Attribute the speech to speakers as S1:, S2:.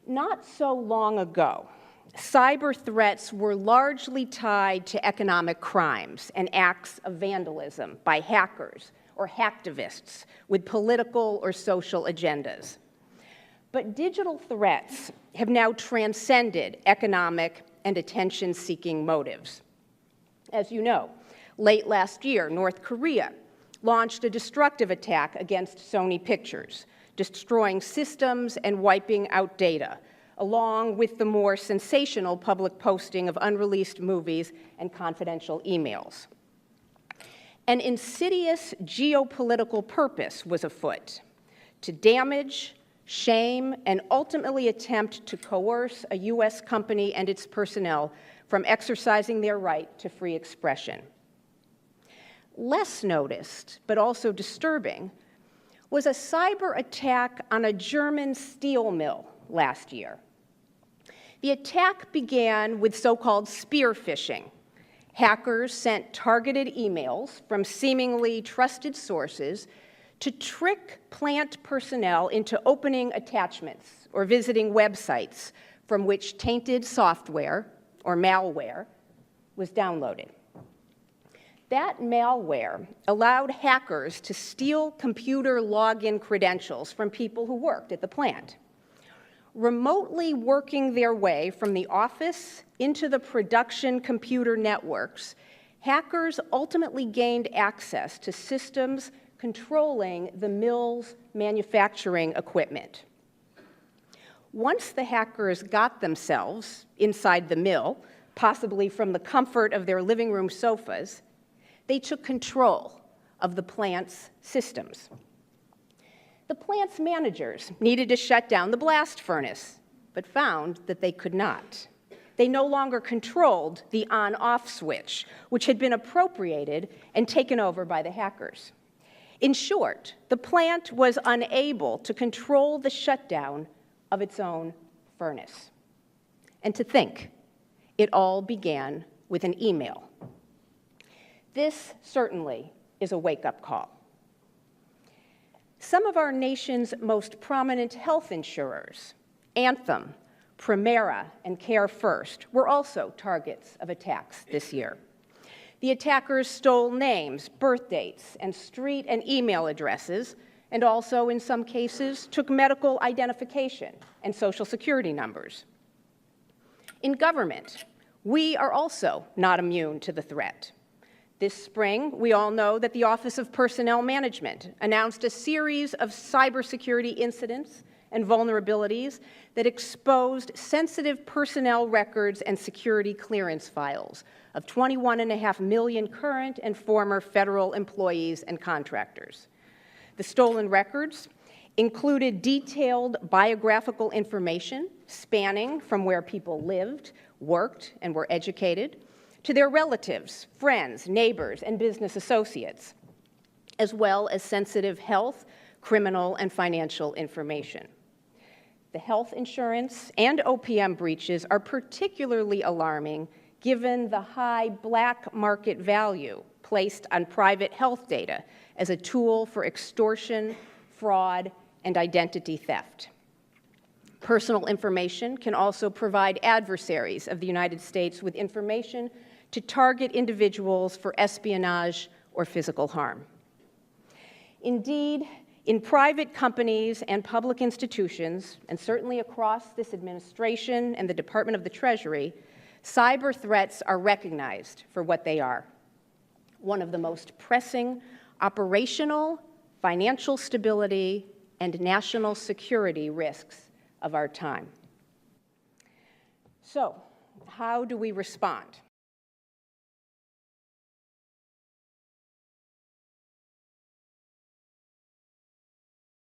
S1: Not so long ago, cyber threats were largely tied to economic crimes and acts of vandalism by hackers or hacktivists with political or social agendas. But digital threats have now transcended economic and attention-seeking motives. As you know, late last year, North Korea launched a destructive attack against Sony Pictures, destroying systems and wiping out data, along with the more sensational public posting of unreleased movies and confidential emails. An insidious geopolitical purpose was afoot: to damage, shame, and ultimately attempt to coerce a U.S. company and its personnel from exercising their right to free expression. Less noticed, but also disturbing, was a cyber attack on a German steel mill last year. The attack began with so-called spear phishing. Hackers sent targeted emails from seemingly trusted sources to trick plant personnel into opening attachments or visiting websites from which tainted software or malware was downloaded. That malware allowed hackers to steal computer login credentials from people who worked at the plant. Remotely working their way from the office into the production computer networks, hackers ultimately gained access to systems controlling the mill's manufacturing equipment. Once the hackers got themselves inside the mill, possibly from the comfort of their living room sofas, they took control of the plant's systems. The plant's managers needed to shut down the blast furnace, but found that they could not. They no longer controlled the on-off switch, which had been appropriated and taken over by the hackers. In short, the plant was unable to control the shutdown of its own furnace. And to think, it all began with an email. This certainly is a wake-up call. Some of our nation's most prominent health insurers, Anthem, Premera, and Care First, were also targets of attacks this year. The attackers stole names, birth dates, and street and email addresses, and also, in some cases, took medical identification and social security numbers. In government, we are also not immune to the threat. This spring, we all know that the Office of Personnel Management announced a series of cybersecurity incidents and vulnerabilities that exposed sensitive personnel records and security clearance files of 21.5 million current and former federal employees and contractors. The stolen records included detailed biographical information spanning from where people lived, worked, and were educated, to their relatives, friends, neighbors, and business associates, as well as sensitive health, criminal, and financial information. The health insurance and OPM breaches are particularly alarming given the high black market value placed on private health data as a tool for extortion, fraud, and identity theft. Personal information can also provide adversaries of the United States with information to target individuals for espionage or physical harm. Indeed, in private companies and public institutions, and certainly across this administration and the Department of the Treasury, cyber threats are recognized for what they are: one of the most pressing operational, financial stability, and national security risks of our time. So, how do we respond?